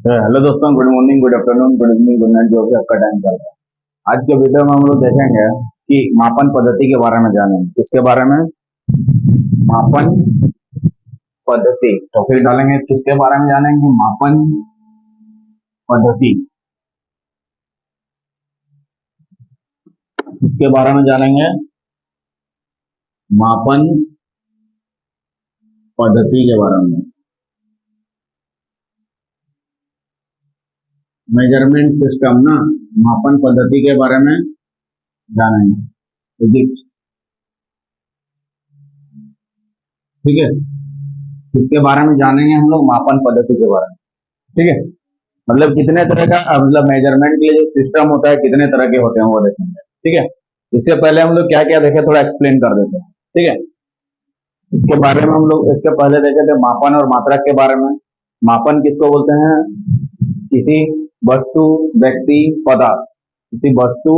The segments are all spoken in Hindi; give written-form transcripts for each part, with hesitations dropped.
हेलो दोस्तों, good morning, good afternoon, good evening, good night, जो भी आपका टाइम चल रहा है। आज के वीडियो में हम लोग देखेंगे कि मापन पद्धति के बारे में जानेंगे। किसके बारे में? मापन पद्धति। तो फिर डालेंगे किसके बारे में जानेंगे? मापन पद्धति। किसके बारे में जानेंगे? मापन पद्धति के बारे में। मेजरमेंट सिस्टम ना, मापन पद्धति के बारे में जानेंगे। फिजिक्स, ठीक है। किसके बारे में जानेंगे हम लोग? मापन पद्धति के बारे में, ठीक है। मतलब कितने तरह का मतलब मेजरमेंट के लिए जो सिस्टम होता है कितने तरह के होते हैं वो देखेंगे, ठीक है। इससे पहले हम लोग क्या क्या देखे थोड़ा एक्सप्लेन कर देते हैं, ठीक है। इसके बारे में हम लोग इसके पहले देखे थे मापन और मात्रक के बारे में। मापन किसको बोलते हैं? किसी वस्तु, व्यक्ति, पदार्थ, किसी वस्तु,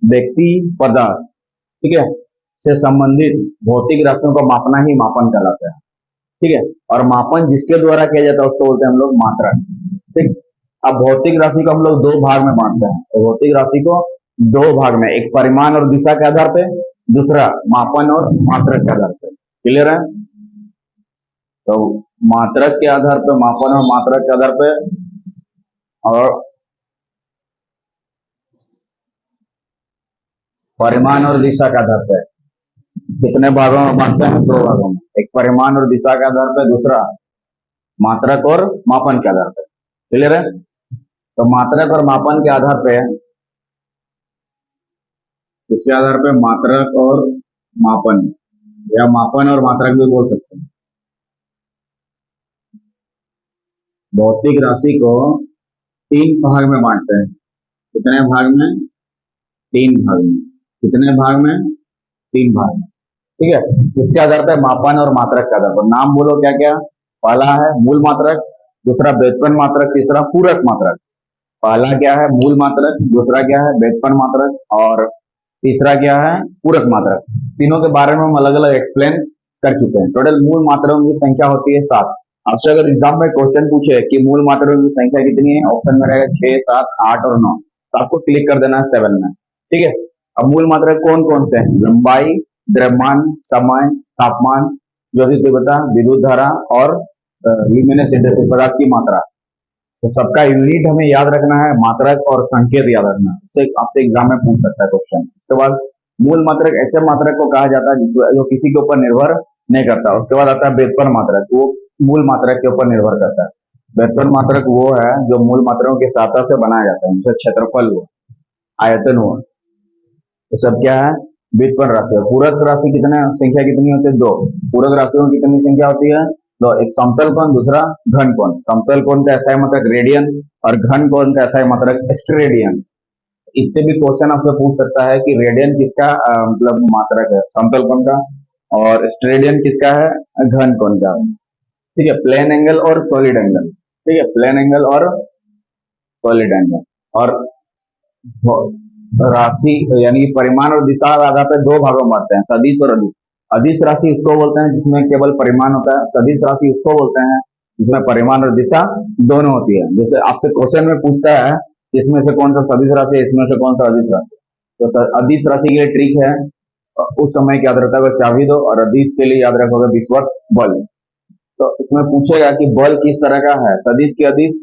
व्यक्ति, पदार्थ, ठीक है, से संबंधित भौतिक राशियों को मापना ही मापन कहलाता है, ठीक है। और मापन जिसके द्वारा किया जाता है उसको बोलते हैं हम लोग मात्रक, ठीक। अब भौतिक राशि को हम लोग दो भाग में बांटते हैं। तो भौतिक राशि को दो भाग में, एक परिमाण और दिशा के आधार पे, दूसरा मापन और मात्रक के आधार पे। क्लियर है? तो मात्रक के आधार पे, मापन और मात्रक के आधार पे, और परिमाण और दिशा के आधार पे कितने भागों में बांटते हैं? दो भागों में, एक परिमाण और दिशा के आधार पे, दूसरा मात्रक और मापन के आधार पे। क्लियर है? तो मात्रक और मापन के आधार पे, इसके आधार पे मात्रक और मापन, या मापन और मात्रक भी बोल सकते हैं। भौतिक राशि को तीन भाग में बांटते हैं। कितने भाग में? तीन भाग में। कितने भाग में? तीन भाग में, ठीक है। इसके आधार पे मापन और मात्रक के आधार पर नाम बोलो क्या क्या? पहला है मूल मात्रक, दूसरा व्युत्पन्न मात्रक, तीसरा पूरक मात्रक। पहला क्या है? मूल मात्रक, दूसरा क्या है? व्युत्पन्न मात्रक, और तीसरा क्या है? पूरक मात्रक। तीनों के बारे में हम अलग अलग एक्सप्लेन कर चुके हैं। टोटल मूल मात्राओं की संख्या होती है 7। आपसे अगर एग्जाम में क्वेश्चन पूछे कि मूल मात्राओं की संख्या कितनी है, ऑप्शन में रहेगा 6, 7, 8 और 9, तो आपको क्लिक कर देना है 7 में, ठीक है। अब मूल मात्रा कौन कौन से हैं? लंबाई, द्रव्यमान, समय, तापमान, ज्योति तीव्रता, विद्युत धारा और ल्यूमिनेसेंस पदार्थ की मात्रा। तो सबका यूनिट हमें याद रखना है, मात्रक और संकेत याद रखना है। इससे आपसे एग्जाम में पूछ सकता है क्वेश्चन। उसके बाद मूल मात्रक ऐसे मात्रक को कहा जाता है जो किसी के ऊपर निर्भर नहीं करता। उसके बाद आता है व्युत्पन्न मात्रक, वो मूल मात्रक के ऊपर निर्भर करता है। व्युत्पन्न मात्रक वो है जो मूल मात्राओं की सहायता से बनाया जाता है, जैसे क्षेत्रफल हुआ, आयतन हुआ, ये सब क्या है? व्युत्पन्न राशि है। पूरक राशि कितने संख्या कितनी होती है? दो। पूरक राशियों की कितनी संख्या होती है? दो। एक समतल कोण, दूसरा घन कोण। समतल कोण का एसआई मात्रक रेडियन और घन कोण का एसआई मात्रक स्टेरेडियन। इससे भी क्वेश्चन आपसे पूछ सकता है कि रेडियन किसका मतलब मात्रक है? समतल कोण का। और स्टेरेडियन किसका है? घन कोण का, ठीक है। प्लेन एंगल और सॉलिड एंगल, ठीक है। प्लेन एंगल और सॉलिड एंगल। और राशि यानी परिमाण और दिशा के आधार पर दो भागों में बांटते हैं, सदिश और अदिश। अदिश राशि इसको बोलते हैं जिसमें केवल परिमाण होता है। सदिश राशि उसको बोलते हैं जिसमें परिमाण और दिशा दोनों होती है। जैसे आपसे क्वेश्चन में पूछता है इसमें से कौन सा सदिश राशि है, इसमें से कौन सा अदिश राशि। तो अदिश राशि के लिए ट्रिक है, उस समय की याद रखा को चाबी दो, और अदिश के लिए याद रखोगे विस्वत बल। तो इसमें पूछेगा कि बल किस तरह का है, सदिश की अदिश?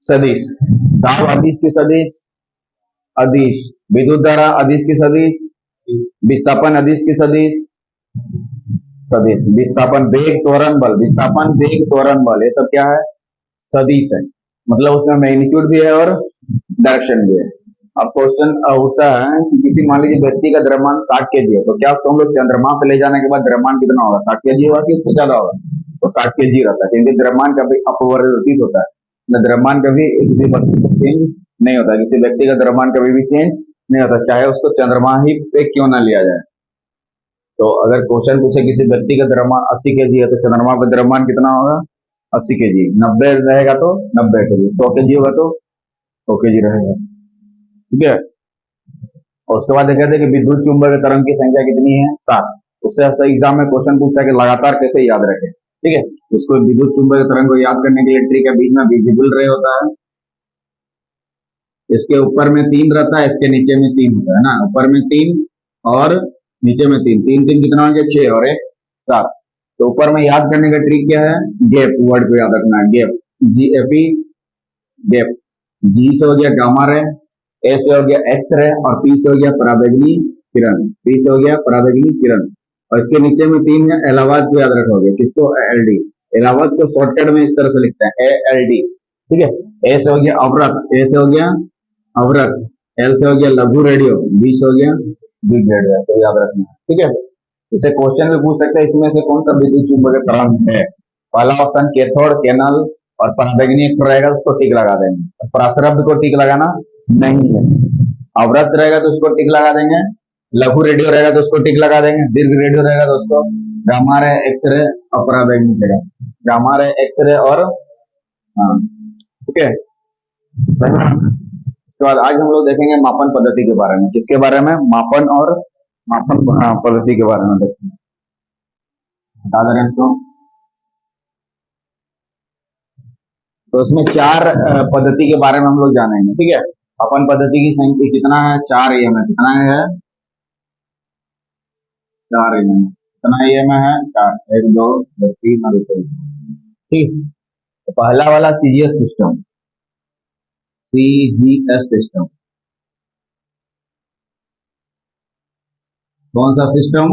सदिश। दाब अदिश की सदिश? अदिश। विद्युत धारा अदिश की सदिश? विस्थापन अदिश की सदिश? सदिश। विस्थापन, वेग, त्वरण बल, विस्थापन, वेग, त्वरण बल, ये सब क्या है? सदिश है। मतलब उसमें मैग्नीट्यूड भी है और डायरेक्शन भी है। अब क्वेश्चन उठता है कि किसी मान लीजिए व्यक्ति का द्रव्यमान 60 केजी है, तो क्या उसको हम लोग चंद्रमा पे ले जाने के बाद द्रव्यमान कितना होगा? 60 केजी होगा कि उससे ज्यादा होगा? तो 60 केजी रहता है, क्योंकि द्रव्यमान कभी अपरिवर्तित होता है। द्रव्यमान कभी किसी वस्तु में चेंज नहीं होता, किसी व्यक्ति का द्रव्यमान कभी भी चेंज नहीं होता, चाहे उसको चंद्रमा ही पे क्यों ना लिया जाए। तो अगर क्वेश्चन पूछे किसी व्यक्ति का द्रव्यमान 80 केजी है, तो चंद्रमा पे द्रव्यमान कितना होगा? 80 केजी। 90 रहेगा तो 90 केजी। 100 केजी होगा तो 100 केजी रहेगा, ठीक है। और उसके बाद कहते हैं कि विद्युत चुंबक तरंग की संख्या कितनी है? 7। उससे एग्जाम में क्वेश्चन पूछता है कि लगातार कैसे याद रखें। ठीक है। इसको विद्युत चुंबकीय तरंग को याद करने के लिए ट्रिक है, बीच में विजिबल रे होता है, इसके ऊपर में 3 रहता है, इसके नीचे में 3 होता है ना, ऊपर में 3 और नीचे में 3, 3 3 कितना हो गया 6 और 1 7। तो ऊपर में याद करने का ट्रिक क्या है, गैप वर्ड को याद रखना है, गैप, GAP गैप। जी से हो गया गामा रे, ए से हो गया एक्स रे और पी से हो गया पराबैंगनी किरण, पी से हो गया पराबैंगनी किरण। और इसके नीचे में 3 है, इलाहाबाद को याद रखोगे, किसको, ALD। इलाहाबाद को शॉर्टकट में इस तरह से लिखते हैं, ALD, ठीक है। ए से हो गया अवरक्त, ए से हो गया अवरक्त, एल से हो गया लघु रेडियो, बी से हो गया बिग रेडियो, तो याद रखना, ठीक है। इसे क्वेश्चन में पूछ सकते हैं, इसमें से कौन सा विद्युत चुंबकीय तरंग है। पहला ऑप्शन कैथोड, कैनल और पराबैंगनी रहेगा तो उसको टिक लगा देंगे, और पराशरब्द को टिक लगाना नहीं है। अवरक्त रहेगा तो उसको टिक लगा देंगे, लघु रेडियो रहेगा तो उसको टिक लगा देंगे, दीर्घ रेडियो रहेगा तो उसको गामा रे, एक्स रे और पराबैंगनी रहेगा, गामा रे, एक्स रे और हाँ, ठीक है, सही। इसके बाद आज हम लोग देखेंगे मापन पद्धति के बारे में, किसके बारे में, मापन और मापन पद्धति के बारे में देखेंगे, बता दे रहे हैं इसको। तो इसमें 4 पद्धति के बारे में हम लोग जानेंगे, ठीक है। मापन पद्धति की संख्या कितना है, 4 EM है, कितना है, 4 EM, कितना EM है, 4, 1 2 3 और 4, ठीक। तो पहला वाला CGS सिस्टम, CGS सिस्टम, कौन सा सिस्टम,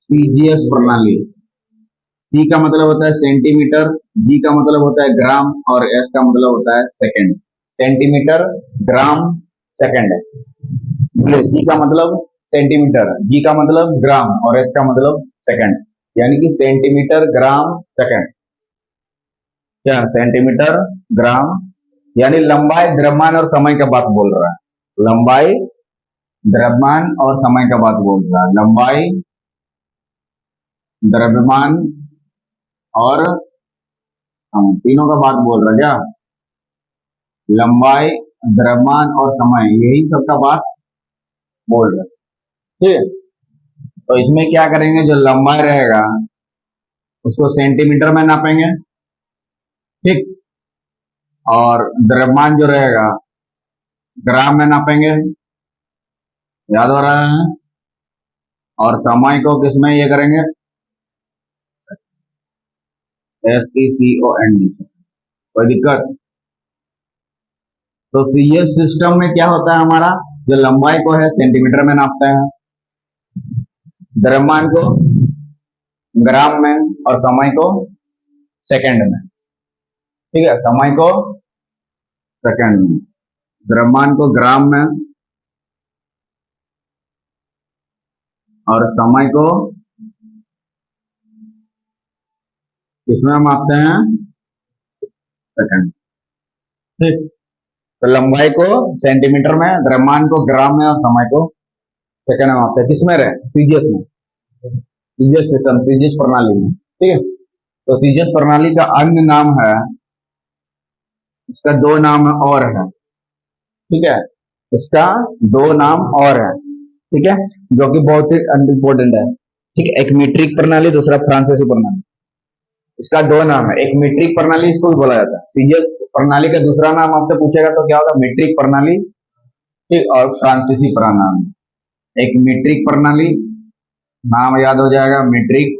CGS प्रणाली। C का मतलब होता है सेंटीमीटर, G का मतलब होता है ग्राम और S का मतलब होता है सेकंड। सेंटीमीटर, ग्राम, सेकंड है। C का मतलब सेंटीमीटर, G का मतलब ग्राम और S का मतलब सेकंड, यानी कि सेंटीमीटर, ग्राम, सेकंड। क्या सेंटीमीटर, ग्राम, यानी लंबाई, द्रव्यमान और समय का बात बोल रहा है, लंबाई, द्रव्यमान और समय का बात बोल रहा है, लंबाई, द्रव्यमान और हम तीनों का बात बोल रहा है, क्या, लंबाई, द्रव्यमान और समय, यही सबका बात बोल रहा है, ठीक है। तो इसमें क्या करेंगे, जो लंबाई रहेगा उसको सेंटीमीटर में नापेंगे, ठीक, और द्रव्यमान जो रहेगा ग्राम में नापेंगे, याद हो रहा है, और समय को किसमें ये करेंगे, SECOND से, कोई दिक्कत। तो CGS सिस्टम में क्या होता है हमारा, जो लंबाई को है सेंटीमीटर में नापते हैं, द्रव्यमान को ग्राम में और समय को सेकंड में, ठीक है, समय को सेकंड में, द्रव्यमान को ग्राम में और समय को किसमें मापते हैं, सेकंड, ठीक। तो लंबाई को सेंटीमीटर में, द्रव्यमान को ग्राम में और समय को सेकंड में मापते हैं, किसमें रहे, CGS में, CGS सिस्टम, CGS प्रणाली में, ठीक है। तो CGS प्रणाली का अन्य नाम है, इसका 2 नाम और है, ठीक है, इसका 2 नाम और है, ठीक है, जो कि बहुत ही इंपॉर्टेंट है, ठीक है। एक मीट्रिक प्रणाली, दूसरा फ्रांसीसी प्रणाली, इसका 2 नाम है, एक मीट्रिक प्रणाली इसको भी बोला जाता है। CGS प्रणाली का दूसरा नाम आपसे पूछेगा तो क्या होगा, मीट्रिक प्रणाली, ठीक, और फ्रांसीसी प्रणाली। एक मीट्रिक प्रणाली, नाम याद हो जाएगा, मीट्रिक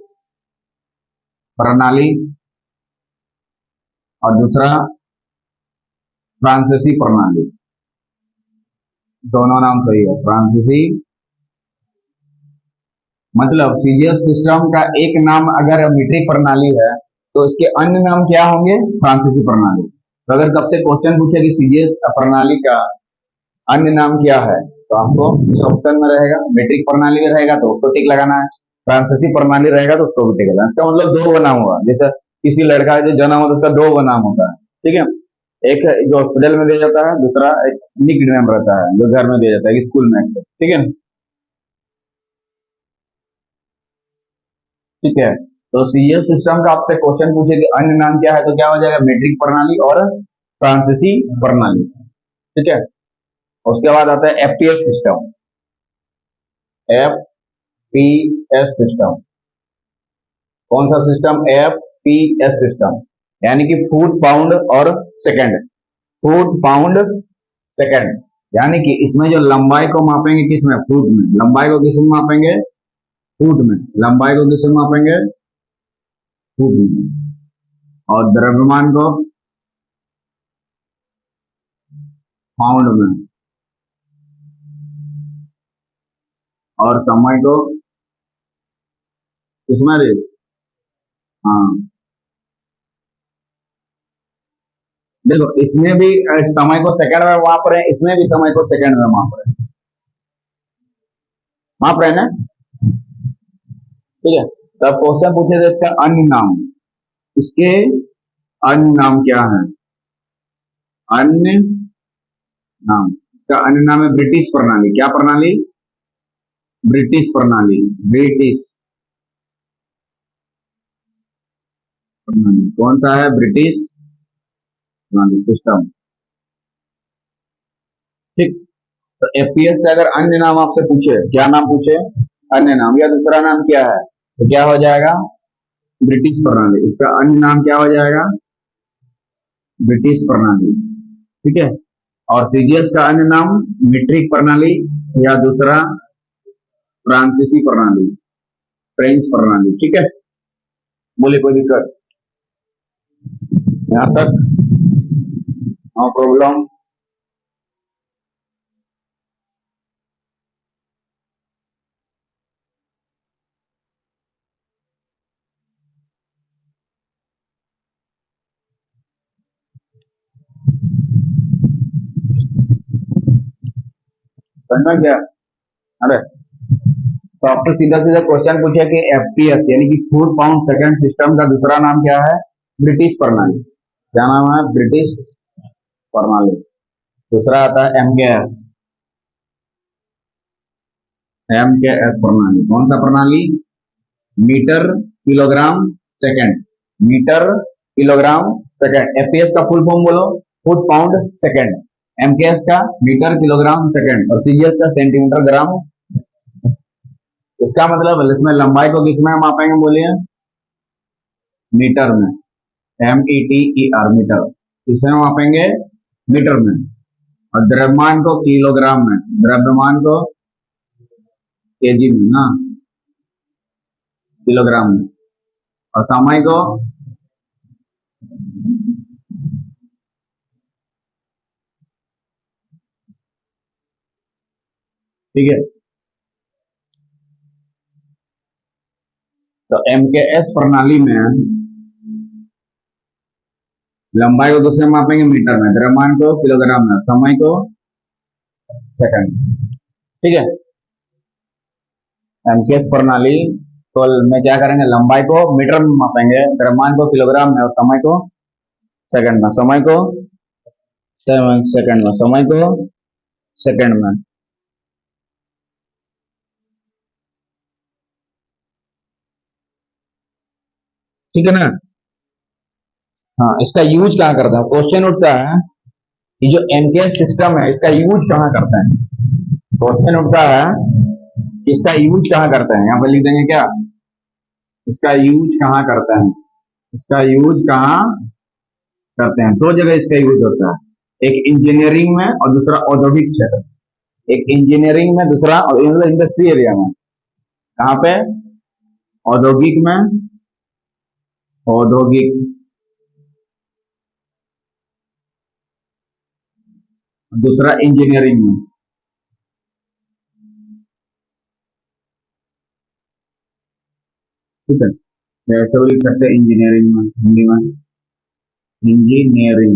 प्रणाली, और दूसरा फ्रांसीसी प्रणाली, दोनों नाम सही है, फ्रांसीसी। मतलब CGS सिस्टम का एक नाम अगर मीट्रिक प्रणाली है तो इसके अन्य नाम क्या होंगे, फ्रांसीसी प्रणाली। तो अगर कब से क्वेश्चन पूछे कि CGS प्रणाली का अन्य नाम क्या है, तो आपको ऑप्शन में रहेगा, मीट्रिक प्रणाली में रहेगा तो उसको टिक लगाना है, फ्रांसीसी प्रणाली रहेगा तो उसको भी टिक लगाना है। इसका मतलब 2 नाम हुआ, जैसे किसी लड़का जो जन्म होता है उसका 2 नाम होता है, ठीक है, एक जो हॉस्पिटल में दिया जाता है, दूसरा एक निक नेम रहता है जो घर में दिया जाता है, स्कूल में, ठीक है, ठीक है। तो CGS सिस्टम का आपसे क्वेश्चन पूछे कि अन्य नाम क्या है, तो क्या हो जाएगा, मीट्रिक प्रणाली और फ्रांसीसी प्रणाली, ठीक है। उसके बाद आता है FPS सिस्टम, FPS सिस्टम, कौन सा सिस्टम? FPS सिस्टम, यानी कि फुट पाउंड और सेकंड। फुट पाउंड सेकंड, यानी कि इसमें जो लंबाई को मापेंगे किसमें? फुट में। लंबाई को किसमें मापेंगे? फुट में। लंबाई को किसमें मापेंगे? फुट में। और द्रव्यमान को पाउंड में, और समय को किसमें रे? हाँ, देखो इसमें भी समय को सेकंड में माप रहे हैं, इसमें भी समय को सेकंड में माप रहे हैं। माप रहे हैं ना? ठीक है। तब क्वेश्चन पूछे थे इसका अन्य नाम, इसके अन्य नाम क्या है? अन्य नाम, इसका अन्य नाम है ब्रिटिश प्रणाली। क्या प्रणाली? ब्रिटिश प्रणाली। ब्रिटिश प्रणाली कौन सा है? ब्रिटिश प्रणाली सिस्टम। ठीक। तो FPS का अगर अन्य नाम आपसे पूछे, क्या नाम पूछे? अन्य नाम, या दूसरा नाम क्या है, तो क्या हो जाएगा? ब्रिटिश प्रणाली। इसका अन्य नाम क्या हो जाएगा? ब्रिटिश प्रणाली। ठीक है। और CGS का अन्य नाम मीट्रिक प्रणाली, या दूसरा फ्रांसीसी प्रणाली, फ्रेंच प्रणाली। ठीक है। बोले कोई दिक्कत यहाँ तक? No problem. समझ में क्या? अरे, तो आपसे सीधा सीधा क्वेश्चन पूछे कि FPS यानी कि फुट पाउंड सेकंड सिस्टम का दूसरा नाम क्या है? ब्रिटिश प्रणाली। क्या नाम है? ब्रिटिश प्रणाली। दूसरा आता है MKS। MKS प्रणाली कौन सा प्रणाली? Metre kilogram second. Metre kilogram second. FPS का फुल फॉर्म बोलो? Foot pound second. MKS का मीटर किलोग्राम सेकंड, और CGS का सेंटीमीटर ग्राम। इसका मतलब इसमें लंबाई को किसमें मापेंगे बोलिए? मीटर में। METER, metre. किसमें मापेंगे? मीटर में। और द्रव्यमान को किलोग्राम में। द्रव्यमान को केजी में ना, किलोग्राम में। और समय को ठीक है। तो MKS प्रणाली में लंबाई को दूसरे मापेंगे मीटर में, द्रव्यमान को किलोग्राम में, समय को सेकंड। ठीक है। MKS प्रणाली तो में क्या करेंगे? लंबाई को मीटर में मापेंगे, द्रव्यमान को किलोग्राम में, और समय को सेकंड में। समय को सेकंड में, समय को सेकंड में। ठीक है ना? हाँ, इसका यूज कहाँ करते हैं? क्वेश्चन उठता है कि जो MKS सिस्टम है इसका यूज कहाँ करते हैं? क्वेश्चन उठता है इसका यूज कहाँ करते हैं? यहाँ पर लिख देंगे क्या? इसका यूज कहाँ करते हैं? इसका यूज कहाँ करते हैं? दो जगह इसका यूज होता है, एक इंजीनियरिंग में और दूसरा औद्योगिक क्षेत्र। एक इंजीनियरिंग में, दूसरा इंडस्ट्री एरिया में। कहाँ पे? औद्योगिक में। औद्योगिक, दूसरा इंजीनियरिंग में। ठीक है। ऐसे भी लिख सकते हैं इंजीनियरिंग में, हिंदी में इंजीनियरिंग,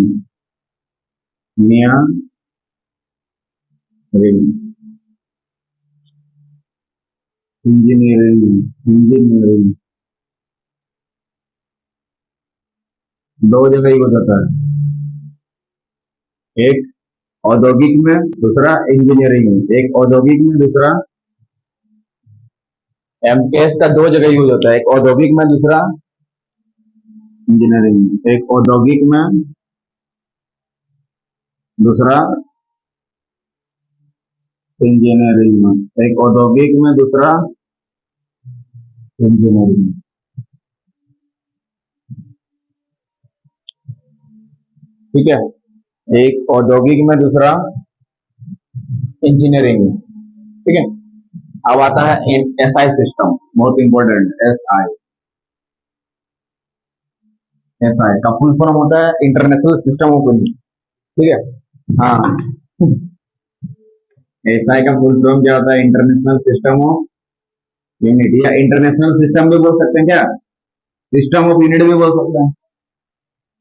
नियरिंग। इंजीनियरिंग, इंजीनियरिंग दो जगह ही हो जाता है, एक औद्योगिक में, दूसरा इंजीनियरिंग में। एक औद्योगिक में, दूसरा MKS का दो जगह यूज होता है, एक औद्योगिक में, दूसरा इंजीनियरिंग में। एक औद्योगिक में, दूसरा इंजीनियरिंग में। एक औद्योगिक में, दूसरा इंजीनियरिंग में। ठीक है, एक औद्योगिक में, दूसरा इंजीनियरिंग में। ठीक है, अब आता है एसआई सिस्टम, बहुत इंपॉर्टेंट। एसआई का फुल फॉर्म होता है इंटरनेशनल सिस्टम ऑफ यूनिटी। ठीक है, हाँ, एसआई का फुल फॉर्म क्या होता है? इंटरनेशनल सिस्टम ऑफ यूनिटी, या इंटरनेशनल सिस्टम भी बोल सकते हैं क्या? सिस्टम ऑफ यूनिटी भी बोल सकते हैं।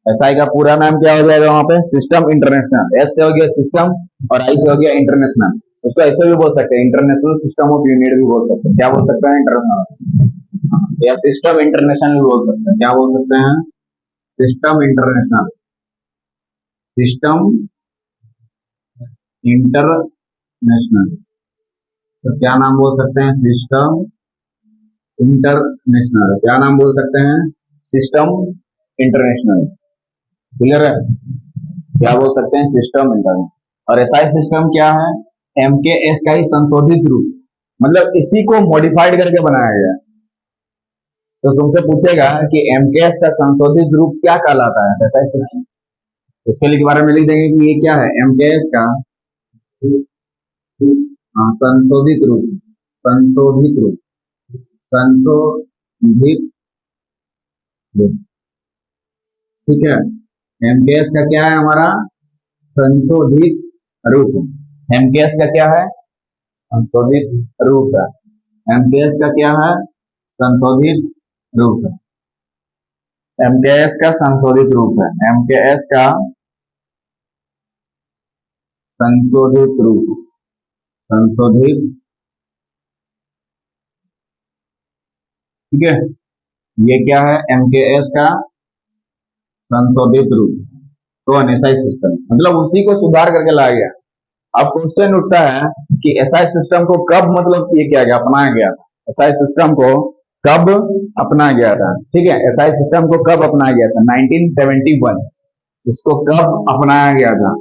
एसआई का पूरा नाम क्या हो जाएगा वहां पे? System international. एस से हो गया सिस्टम और आई से हो गया इंटरनेशनल। उसको ऐसे भी बोल सकते हैं, इंटरनेशनल सिस्टम ऑफ यूनिट भी बोल सकते हैं। क्या बोल सकते हैं? इंटरनेशनल, या सिस्टम इंटरनेशनल भी बोल सकते हैं। क्या बोल सकते हैं? System international, system international. तो क्या नाम बोल सकते हैं? System international. क्या नाम बोल सकते हैं? System international. क्लियर है? क्या बोल सकते हैं? System international. और एसआई सिस्टम क्या है? एमकेएस का ही संशोधित रूप, मतलब इसी को मॉडिफाइड करके बनाया गया। तो तुमसे पूछेगा कि एमकेएस का संशोधित रूप क्या कहलाता है? SI system. इसके लिए के बारे में लिख देंगे कि ये क्या है? एमकेएस का संशोधित रूप, संशोधित रूप, संशोधित रूप। ठीक है, एमकेएस का क्या है? हमारा संशोधित रूप। एमकेएस का क्या है? संशोधित रूप है। एमकेएस का क्या है? संशोधित रूप है। एमकेएस का संशोधित रूप है। एमकेएस का संशोधित रूप, संशोधित। ठीक है, ये क्या है? एमकेएस का संशोधित रूप। तो एसआई सिस्टम मतलब उसी को सुधार करके लाया गया। अब क्वेश्चन उठता है कि एसआई सिस्टम को कब मतलब ये किया गया, अपनाया गया था? एसआई सिस्टम को कब अपनाया गया था? ठीक है, एसआई सिस्टम को कब अपनाया गया था? 1971। इसको कब अपनाया गया था?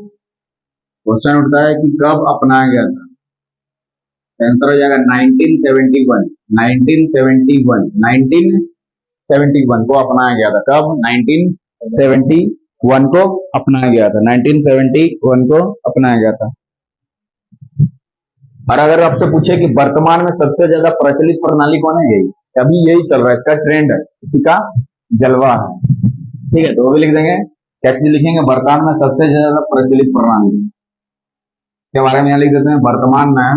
क्वेश्चन उठता है कि कब अपनाया गया था। आंसर हो जाएगा 1971। 1971, 1971 को अपनाया गया था। कब? 1971 को अपनाया गया था। 1971 को अपनाया गया था। और अगर आपसे पूछे कि वर्तमान में सबसे ज्यादा प्रचलित प्रणाली कौन है, यही अभी यही चल रहा है, इसका ट्रेंड है, इसी का जलवा है। ठीक है, तो वो भी लिख देंगे। क्या चीज लिखेंगे? वर्तमान में सबसे ज्यादा प्रचलित प्रणाली, इसके बारे में यहाँ लिख देते हैं। वर्तमान में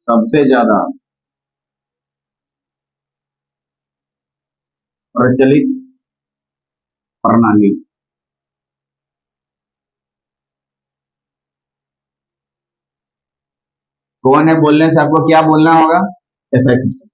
सबसे ज्यादा प्रचलित प्रणाली। कौन है? बोलने से आपको क्या बोलना होगा? SI system.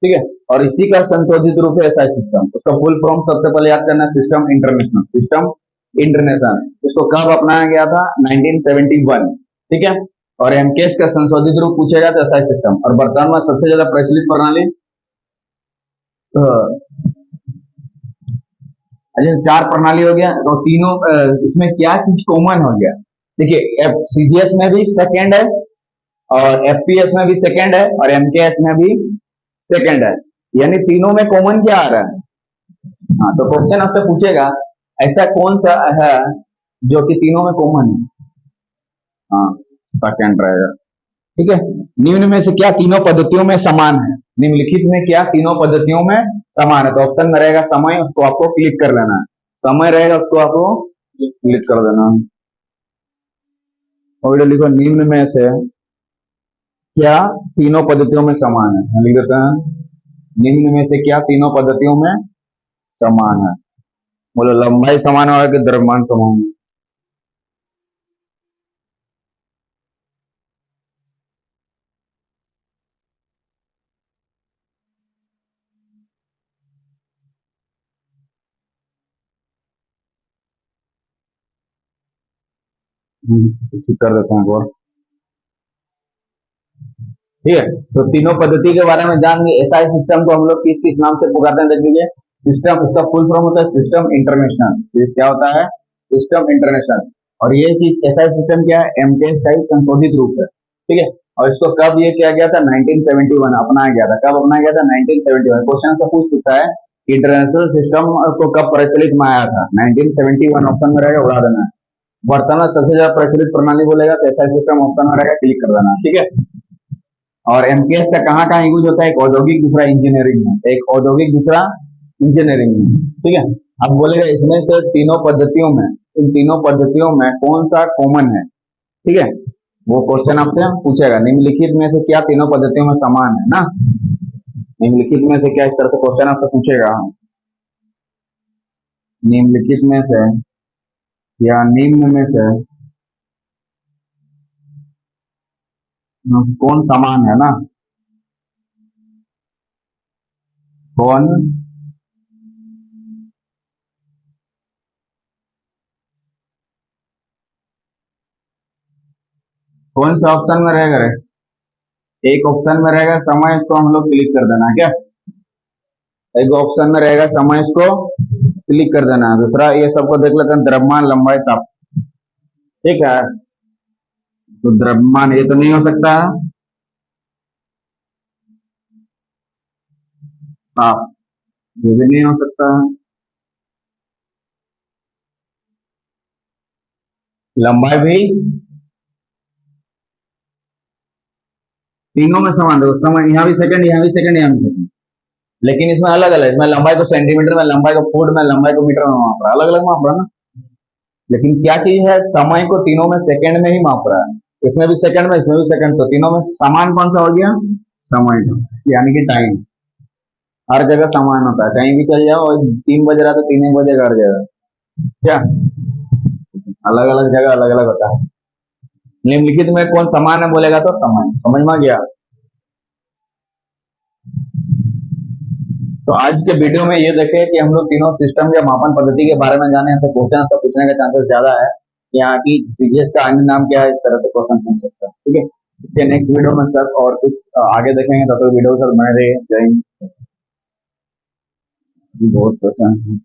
ठीक है, और इसी का संशोधित रूप है एसआई सिस्टम। उसका फुल फॉर्म सबसे पहले याद करना है, सिस्टम इंटरनेशनल। सिस्टम इंटरनेशनल, इसको कब अपनाया गया था? 1971। ठीक है, और एमकेएस का संशोधित रूप पूछेगा तो एसआई सिस्टम। और वर्तमान में सबसे ज्यादा प्रचलित प्रणाली, अच्छा, चार प्रणाली हो गया। तो तीनों इसमें क्या चीज कॉमन हो गया? देखिए, सीजीएस में भी सेकेंड है, और एफपीएस में भी सेकेंड है, और एमकेएस में भी सेकेंड है। यानी तीनों में कॉमन क्या आ रहा है? हाँ, तो क्वेश्चन आपसे पूछेगा ऐसा कौन सा है जो कि तीनों में कॉमन है? हाँ, सेकेंड रहेगा। ठीक है, निम्न में से क्या तीनों पद्धतियों में समान है? निम्नलिखित में क्या तीनों पद्धतियों में समान है? तो ऑप्शन में रहेगा समय, उसको आपको क्लिक कर लेना है। समय रहेगा, उसको आपको क्लिक कर देना है। और लिखो, निम्न में से क्या तीनों पद्धतियों में समान है? लिख देते हैं, निम्न में से क्या तीनों पद्धतियों में समान है? बोलो, लंबाई समान होगा कि द्रव्यमान समान? ठीक कर देते हैं और। ठीक है, तो तीनों पद्धति के बारे में जान गए। एसआई सिस्टम को हम लोग किस किस नाम से पुकारते हैं? देख लीजिए, सिस्टम, इसका फुल फॉर्म होता है सिस्टम इंटरनेशनल। क्या होता है? System international. और ये चीज एसआई सिस्टम क्या है? एमकेएस का ही संशोधित रूप है। ठीक है, और इसको कब ये किया गया था, 1971 अपनाया गया था। कब अपनाया गया था, 1971। क्वेश्चन तो पूछ सकता है कि इंटरनेशनल सिस्टम को कब प्रचलित में आया था, 1971 ऑप्शन में रहेगा, उड़ा देना है। वर्तमान सबसे ज्यादा प्रचलित प्रणाली बोलेगा तो एसआई सिस्टम ऑप्शन में रहेगा, क्लिक कर देना, ठीक है। और एमपीएस का कहाँ कहाँ यूज होता है, एक औद्योगिक दूसरा इंजीनियरिंग में, एक औद्योगिक दूसरा इंजीनियरिंग में, ठीक है। अब बोलेगा इसमें से तीनों पद्धतियों में, इन तीनों पद्धतियों में कौन सा कॉमन है, ठीक है। वो क्वेश्चन आपसे पूछेगा, निम्नलिखित में से क्या तीनों पद्धतियों में समान है ना, निम्नलिखित में से क्या, इस तरह से क्वेश्चन आपसे पूछेगा। निम्नलिखित में से या निम्न में से कौन समान है ना, कौन कौन सा ऑप्शन में रहेगा रे, एक ऑप्शन में रहेगा समय, इसको हम लोग क्लिक कर देना क्या, एक ऑप्शन में रहेगा समय, इसको क्लिक कर देना। दूसरा ये सबको देख लेते हैं, द्रव्यमान, लंबाई, ताप, ठीक है। तो द्रव्यमान ये तो नहीं हो सकता है, ताप ये भी नहीं हो सकता है, लंबाई भी, तीनों में समान, देखो समय यहाँ भी सेकंड, यहाँ भी सेकंड, यहाँ भी सेकंड, लेकिन इसमें अलग अलग, इसमें लंबाई को सेंटीमीटर में, लंबाई को फुट में, लंबाई को मीटर में माप रहा है, अलग अलग माप रहा है ना। लेकिन क्या चीज है, समय को तीनों में सेकंड में ही माप रहा है, इसमें भी सेकंड में, इसमें भी सेकंड, तो तीनों में समान कौन सा हो गया, समय का, यानी कि टाइम हर जगह समान होता है, कहीं भी चल जाओ और 3 बज रहा है तो 3 1 बजे हर जगह, क्या, अलग अलग जगह अलग अलग होता है। निम्नलिखित में कौन समान है बोलेगा तो समान, समझ में आ गया। तो आज के वीडियो में ये देखें कि हम लोग तीनों सिस्टम या मापन पद्धति के बारे में जाने, ऐसे क्वेश्चन सब पूछने का चांसेस ज्यादा है। यहाँ की सीजीएस का अन्य नाम क्या है, इस तरह से क्वेश्चन पूछ सकता है, ठीक है। इसके नेक्स्ट वीडियो में सर और कुछ आगे देखेंगे, तब तक वीडियो सर बने रहिए। जय हिंद। बहुत क्वेश्चन है।